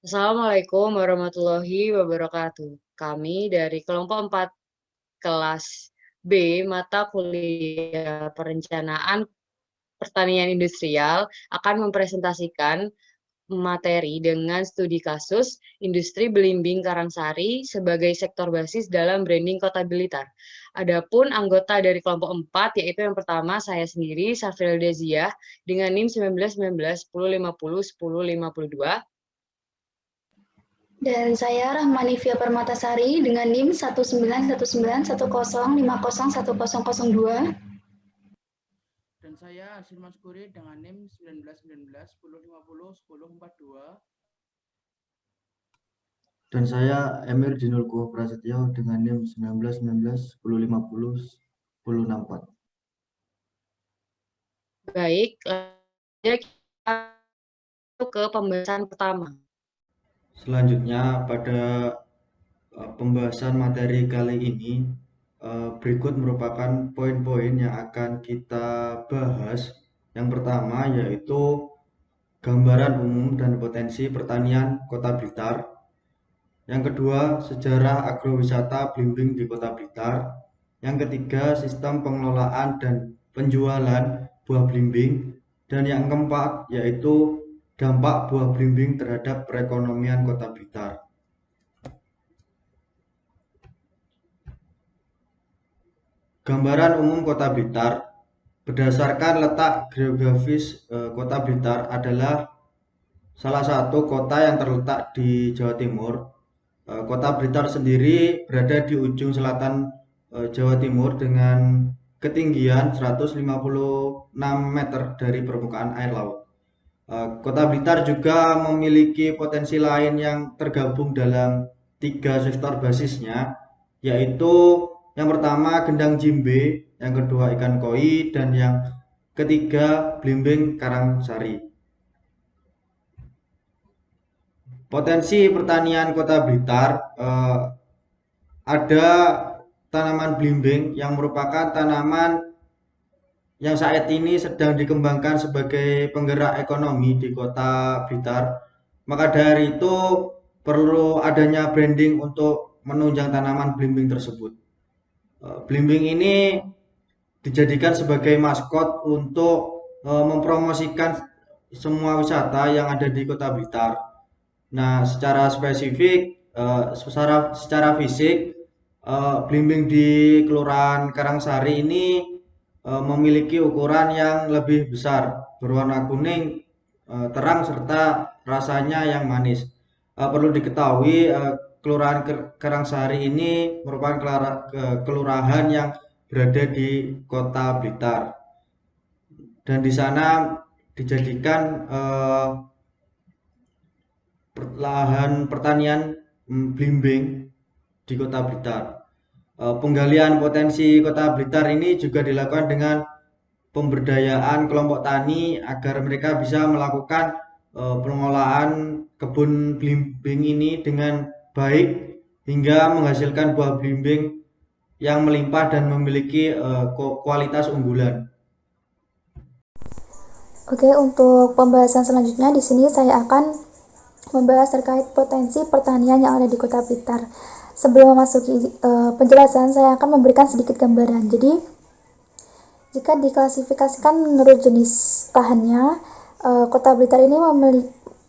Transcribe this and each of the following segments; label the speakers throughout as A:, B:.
A: Assalamualaikum warahmatullahi wabarakatuh. Kami dari kelompok 4 kelas B mata kuliah Perencanaan Pertanian Industrial akan mempresentasikan materi dengan studi kasus industri belimbing Karangsari sebagai sektor basis dalam branding Kota Blitar. Adapun anggota dari kelompok 4 yaitu yang pertama saya sendiri Safril Deziah dengan NIM 1919 1050 1052.
B: Dan saya Rahmanifia Permatasari dengan NIM 19191050501002.
C: Dan saya Hasil Maskuri dengan NIM 1919 1050 1042.
D: Dan saya Emir Dinulkuh Prasetyo dengan NIM 1919 1050 1064.
A: Baik, kita ke pembahasan pertama.
D: Selanjutnya pada pembahasan materi kali ini berikut merupakan poin-poin yang akan kita bahas. Yang pertama yaitu gambaran umum dan potensi pertanian Kota Blitar. Yang kedua, sejarah agrowisata belimbing di Kota Blitar. Yang ketiga, sistem pengelolaan dan penjualan buah belimbing. Dan yang keempat, yaitu dampak buah belimbing terhadap perekonomian Kota Blitar. Gambaran umum Kota Blitar. Berdasarkan letak geografis Kota Blitar adalah salah satu kota yang terletak di Jawa Timur. Kota Blitar sendiri berada di ujung selatan Jawa Timur dengan ketinggian 156 meter dari permukaan air laut. Kota Blitar juga memiliki potensi lain yang tergabung dalam 3 sektor basisnya, yaitu yang pertama gendang jimbe, yang kedua ikan koi, dan yang ketiga belimbing Karangsari. Potensi pertanian Kota Blitar ada tanaman belimbing yang merupakan tanaman yang saat ini sedang dikembangkan sebagai penggerak ekonomi di Kota Blitar. Maka dari itu perlu adanya branding untuk menunjang tanaman belimbing tersebut. Belimbing ini dijadikan sebagai maskot untuk mempromosikan semua wisata yang ada di Kota Blitar. Nah, secara spesifik, secara fisik, belimbing di Kelurahan Karangsari ini memiliki ukuran yang lebih besar, berwarna kuning, terang serta rasanya yang manis. Perlu diketahui, Kelurahan Karangsari ini merupakan kelurahan yang berada di Kota Blitar, dan di sana dijadikan lahan pertanian belimbing di Kota Blitar. Penggalian potensi Kota Blitar ini juga dilakukan dengan pemberdayaan kelompok tani agar mereka bisa melakukan pengolahan kebun belimbing ini dengan baik hingga menghasilkan buah belimbing yang melimpah dan memiliki kualitas unggulan.
B: Oke, untuk pembahasan selanjutnya di sini saya akan membahas terkait potensi pertanian yang ada di Kota Blitar. Sebelum memasuki penjelasan, saya akan memberikan sedikit gambaran. Jadi, jika diklasifikasikan menurut jenis lahannya, Kota Blitar ini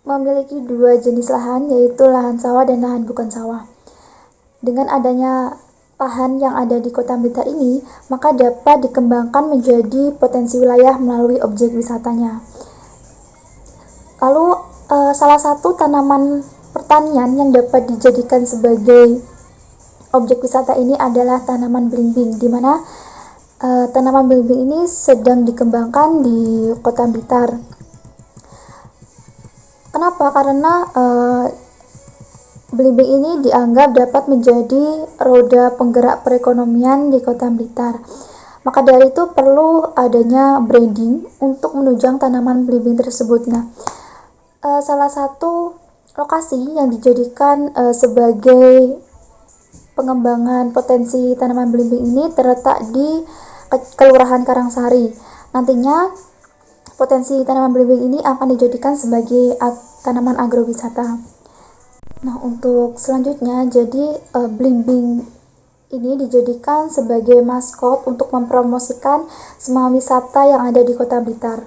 B: memiliki 2 jenis lahan, yaitu lahan sawah dan lahan bukan sawah. Dengan adanya lahan yang ada di Kota Blitar ini, maka dapat dikembangkan menjadi potensi wilayah melalui objek wisatanya. Lalu, salah satu tanaman pertanian yang dapat dijadikan sebagai objek wisata ini adalah tanaman belimbing, di mana tanaman belimbing ini sedang dikembangkan di Kota Blitar. Kenapa? Karena belimbing ini dianggap dapat menjadi roda penggerak perekonomian di Kota Blitar. Maka dari itu perlu adanya branding untuk menunjang tanaman belimbing tersebut. Nah, salah satu lokasi yang dijadikan sebagai pengembangan potensi tanaman belimbing ini terletak di Kelurahan Karangsari. Nantinya potensi tanaman belimbing ini akan dijadikan sebagai tanaman agrowisata. Nah, untuk selanjutnya, jadi Blimbing ini dijadikan sebagai maskot untuk mempromosikan semua wisata yang ada di Kota Blitar.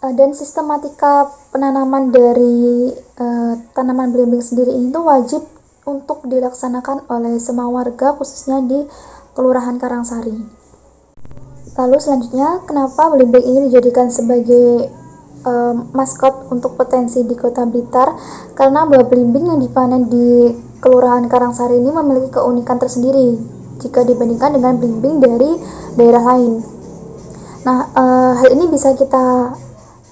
B: Dan sistematika penanaman dari tanaman belimbing sendiri itu wajib untuk dilaksanakan oleh semua warga, khususnya di Kelurahan Karangsari. Lalu selanjutnya, kenapa belimbing ini dijadikan sebagai maskot untuk potensi di Kota Blitar? Karena buah belimbing yang dipanen di Kelurahan Karangsari ini memiliki keunikan tersendiri jika dibandingkan dengan belimbing dari daerah lain. Nah, hal ini bisa kita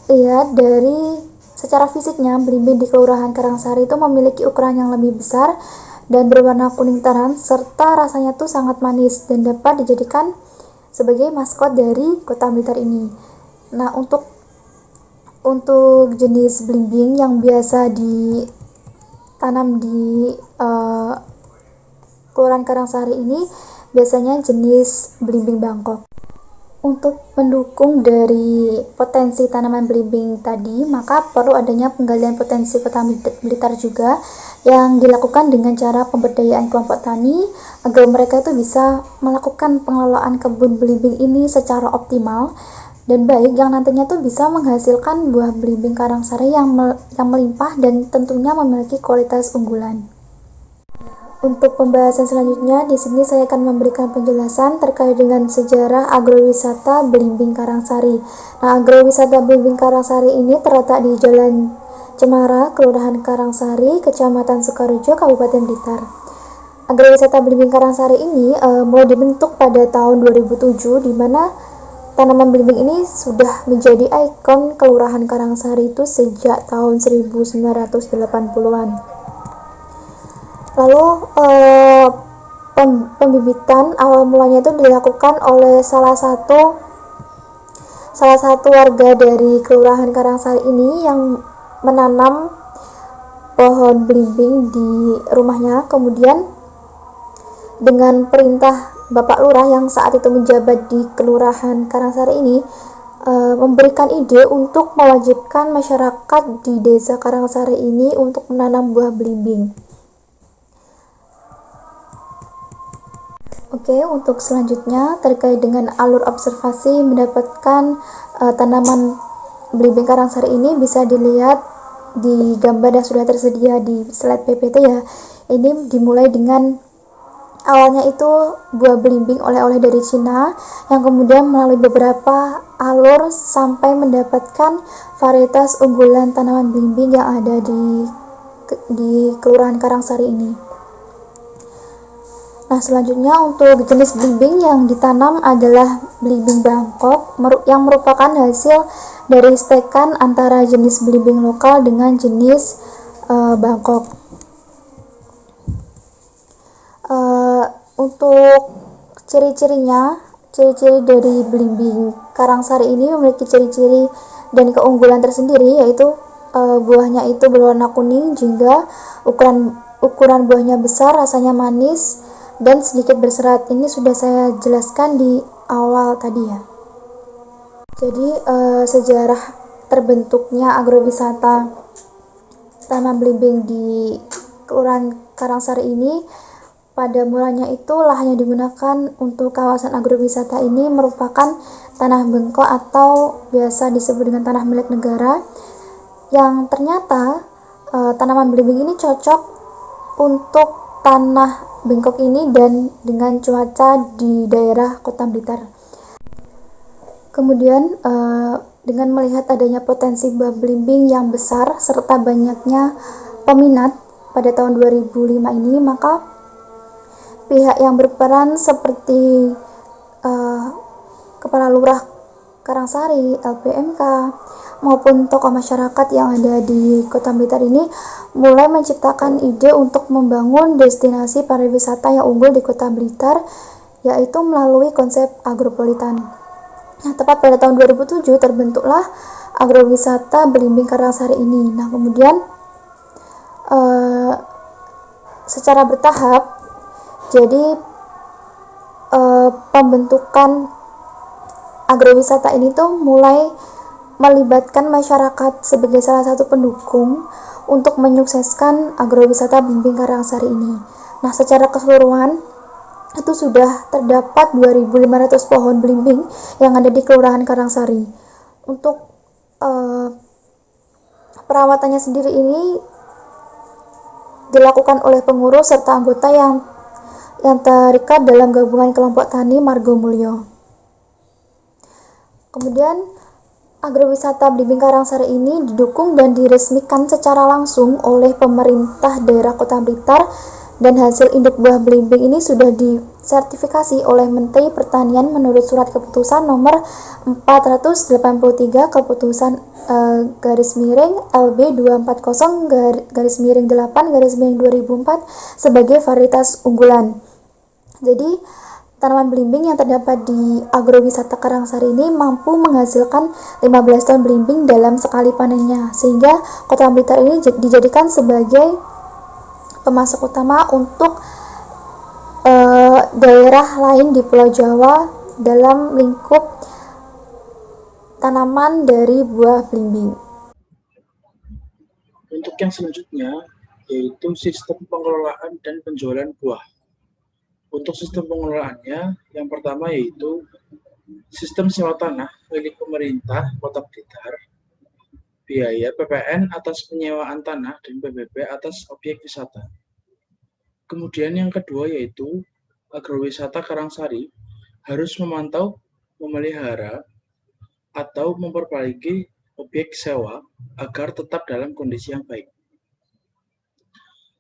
B: lihat dari secara fisiknya. Belimbing di Kelurahan Karangsari itu memiliki ukuran yang lebih besar dan berwarna kuning terang, serta rasanya tuh sangat manis dan dapat dijadikan sebagai maskot dari Kota Blitar ini. Nah, untuk jenis belimbing yang biasa ditanam di Kelurahan Karangsari ini biasanya jenis belimbing Bangkok. Untuk mendukung dari potensi tanaman belimbing tadi, maka perlu adanya penggalian potensi Kota Blitar juga yang dilakukan dengan cara pemberdayaan kelompok tani agar mereka itu bisa melakukan pengelolaan kebun belimbing ini secara optimal dan baik, yang nantinya tuh bisa menghasilkan buah belimbing Karangsari yang melimpah dan tentunya memiliki kualitas unggulan. Untuk pembahasan selanjutnya, di sini saya akan memberikan penjelasan terkait dengan sejarah agrowisata Belimbing Karangsari. Nah, agrowisata Belimbing Karangsari ini terletak di Jalan Cemara, Kelurahan Karangsari, Kecamatan Sukarejo, Kabupaten Blitar. Agrowisata Belimbing Karangsari ini mulai dibentuk pada tahun 2007, di mana tanaman belimbing ini sudah menjadi ikon Kelurahan Karangsari itu sejak tahun 1980-an. Lalu pembibitan awal mulanya itu dilakukan oleh salah satu warga dari Kelurahan Karangsari ini yang menanam pohon belimbing di rumahnya. Kemudian dengan perintah Bapak Lurah yang saat itu menjabat di Kelurahan Karangsari ini memberikan ide untuk mewajibkan masyarakat di Desa Karangsari ini untuk menanam buah belimbing. Oke, untuk selanjutnya terkait dengan alur observasi mendapatkan tanaman belimbing Karangsari ini bisa dilihat di gambar yang sudah tersedia di slide PPT ya. Ini dimulai dengan awalnya itu buah belimbing oleh-oleh dari Cina yang kemudian melalui beberapa alur sampai mendapatkan varietas unggulan tanaman belimbing yang ada di Kelurahan Karangsari ini. Nah, selanjutnya untuk jenis belimbing yang ditanam adalah belimbing Bangkok yang merupakan hasil dari stekan antara jenis belimbing lokal dengan jenis Bangkok. Untuk ciri-ciri dari belimbing Karangsari ini memiliki ciri-ciri dan keunggulan tersendiri, yaitu buahnya itu berwarna kuning jingga, ukuran buahnya besar, rasanya manis dan sedikit berserat. Ini sudah saya jelaskan di awal tadi ya. Jadi sejarah terbentuknya agrowisata tanaman belimbing di Kelurahan Karangsari ini, pada mulanya itu lahan yang digunakan untuk kawasan agrowisata ini merupakan tanah bengkok atau biasa disebut dengan tanah milik negara, yang ternyata tanaman belimbing ini cocok untuk tanah bengkok ini dan dengan cuaca di daerah Kota Blitar. Kemudian dengan melihat adanya potensi buah belimbing yang besar serta banyaknya peminat pada tahun 2005 ini, maka pihak yang berperan seperti Kepala Lurah Karangsari, LPMK, maupun tokoh masyarakat yang ada di Kota Blitar ini mulai menciptakan ide untuk membangun destinasi pariwisata yang unggul di Kota Blitar, yaitu melalui konsep agropolitan. Nah, tepat pada tahun 2007 terbentuklah agrowisata Belimbing Karangsari ini. Nah, kemudian secara bertahap, jadi pembentukan agrowisata ini tuh mulai melibatkan masyarakat sebagai salah satu pendukung untuk menyukseskan agrowisata Blimbing Karangsari ini. Nah, secara keseluruhan itu sudah terdapat 2.500 pohon belimbing yang ada di Kelurahan Karangsari. Untuk perawatannya sendiri ini dilakukan oleh pengurus serta anggota yang terikat dalam gabungan kelompok tani Margomulyo. Kemudian agrowisata Blimbing Karangsari ini didukung dan diresmikan secara langsung oleh pemerintah daerah Kota Blitar, dan hasil induk buah belimbing ini sudah disertifikasi oleh Menteri Pertanian menurut surat keputusan nomor 483 keputusan garis miring LB 240 garis miring 8 garis miring 2004 sebagai varietas unggulan. Jadi tanaman belimbing yang terdapat di agrowisata Karangsari ini mampu menghasilkan 15 ton belimbing dalam sekali panennya, sehingga Kota Blitar ini dijadikan sebagai pemasok utama untuk daerah lain di Pulau Jawa dalam lingkup tanaman dari buah belimbing.
C: Untuk yang selanjutnya yaitu sistem pengelolaan dan penjualan buah. Untuk sistem pengelolaannya, yang pertama yaitu sistem sewa tanah milik pemerintah Kota Blitar, biaya PPN atas penyewaan tanah dan PBB atas objek wisata. Kemudian yang kedua yaitu agrowisata Karangsari harus memantau, memelihara, atau memperbaiki objek sewa agar tetap dalam kondisi yang baik.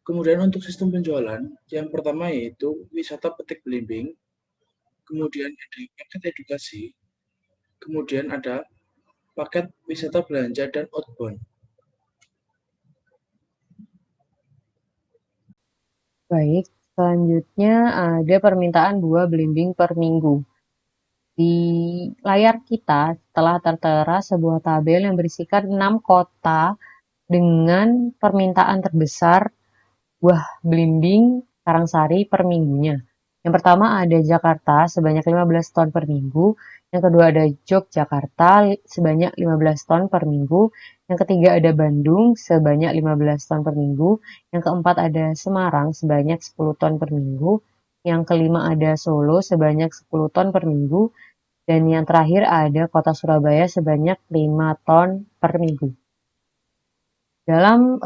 C: Kemudian untuk sistem penjualan, yang pertama yaitu wisata petik belimbing, kemudian ada paket edukasi, kemudian ada paket wisata belanja dan outbound.
A: Baik, selanjutnya ada permintaan buah belimbing per minggu. Di layar kita telah tertera sebuah tabel yang berisikan 6 kota dengan permintaan terbesar buah belimbing Karangsari per minggunya. Yang pertama ada Jakarta sebanyak 15 ton per minggu, yang kedua ada Yogyakarta sebanyak 15 ton per minggu, yang ketiga ada Bandung sebanyak 15 ton per minggu, yang keempat ada Semarang sebanyak 10 ton per minggu, yang kelima ada Solo sebanyak 10 ton per minggu, dan yang terakhir ada Kota Surabaya sebanyak 5 ton per minggu. Dalam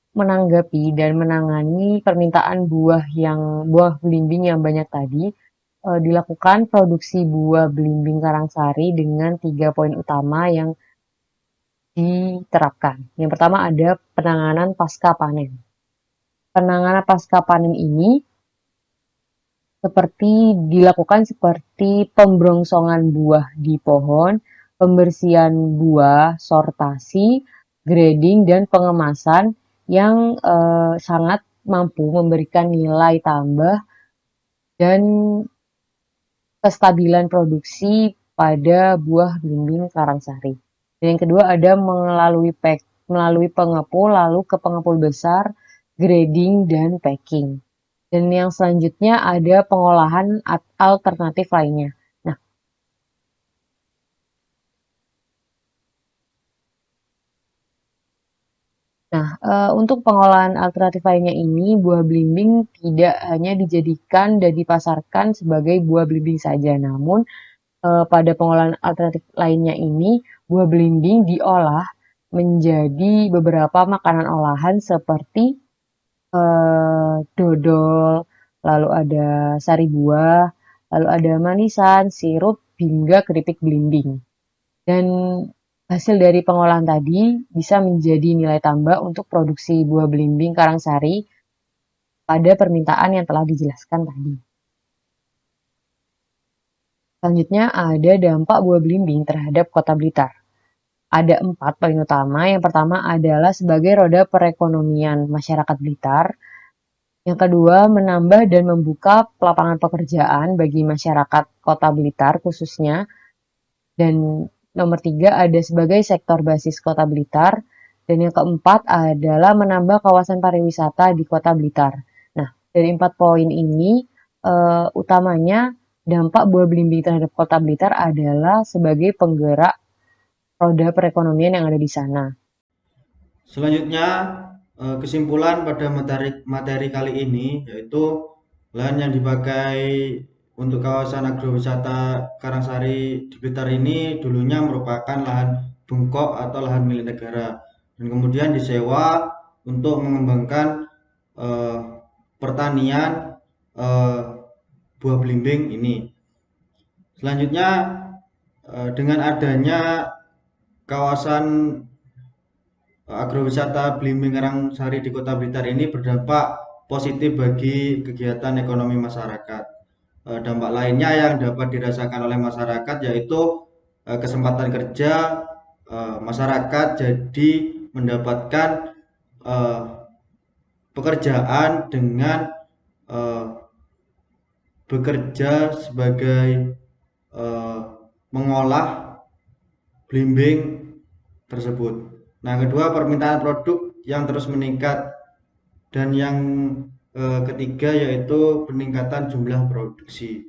A: menanggapi dan menangani permintaan buah belimbing yang banyak tadi, dilakukan produksi buah belimbing Karangsari dengan 3 poin utama yang diterapkan. Yang pertama ada penanganan pasca panen. Penanganan pasca panen ini dilakukan seperti pembrongsongan buah di pohon, pembersihan buah, sortasi, grading, dan pengemasan yang sangat mampu memberikan nilai tambah dan kestabilan produksi pada buah belimbing Karangsari. Dan yang kedua ada melalui pengepul, lalu ke pengepul besar, grading, dan packing. Dan yang selanjutnya ada pengolahan alternatif lainnya. Untuk pengolahan alternatif lainnya ini, buah belimbing tidak hanya dijadikan dan dipasarkan sebagai buah belimbing saja, namun pada pengolahan alternatif lainnya ini, buah belimbing diolah menjadi beberapa makanan olahan seperti dodol, lalu ada sari buah, lalu ada manisan, sirup, hingga keripik belimbing. Dan hasil dari pengolahan tadi bisa menjadi nilai tambah untuk produksi buah belimbing Karangsari pada permintaan yang telah dijelaskan tadi. Selanjutnya ada dampak buah belimbing terhadap Kota Blitar. Ada 4 poin utama. Yang pertama adalah sebagai roda perekonomian masyarakat Blitar. Yang kedua, menambah dan membuka lapangan pekerjaan bagi masyarakat Kota Blitar khususnya. Dan nomor 3 ada sebagai sektor basis Kota Blitar. Dan yang keempat adalah menambah kawasan pariwisata di Kota Blitar. Nah, dari 4 poin ini utamanya dampak buah belimbing terhadap Kota Blitar adalah sebagai penggerak roda perekonomian yang ada di sana.
D: Selanjutnya, kesimpulan pada materi kali ini yaitu lahan yang dipakai untuk kawasan agrowisata Karangsari di Blitar ini dulunya merupakan lahan bengkok atau lahan milik negara, dan kemudian disewa untuk mengembangkan pertanian buah belimbing ini. Selanjutnya, dengan adanya kawasan agrowisata Belimbing Karangsari di Kota Blitar ini berdampak positif bagi kegiatan ekonomi masyarakat. Dampak lainnya yang dapat dirasakan oleh masyarakat yaitu kesempatan kerja, masyarakat jadi mendapatkan pekerjaan dengan bekerja sebagai mengolah belimbing tersebut. Nah, kedua, permintaan produk yang terus meningkat, dan yang ketiga yaitu peningkatan jumlah produksi.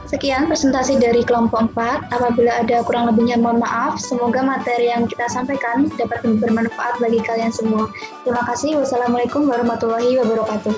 B: Sekian presentasi dari kelompok 4. Apabila ada kurang lebihnya mohon maaf. Semoga materi yang kita sampaikan dapat bermanfaat bagi kalian semua. Terima kasih. Wassalamualaikum warahmatullahi wabarakatuh.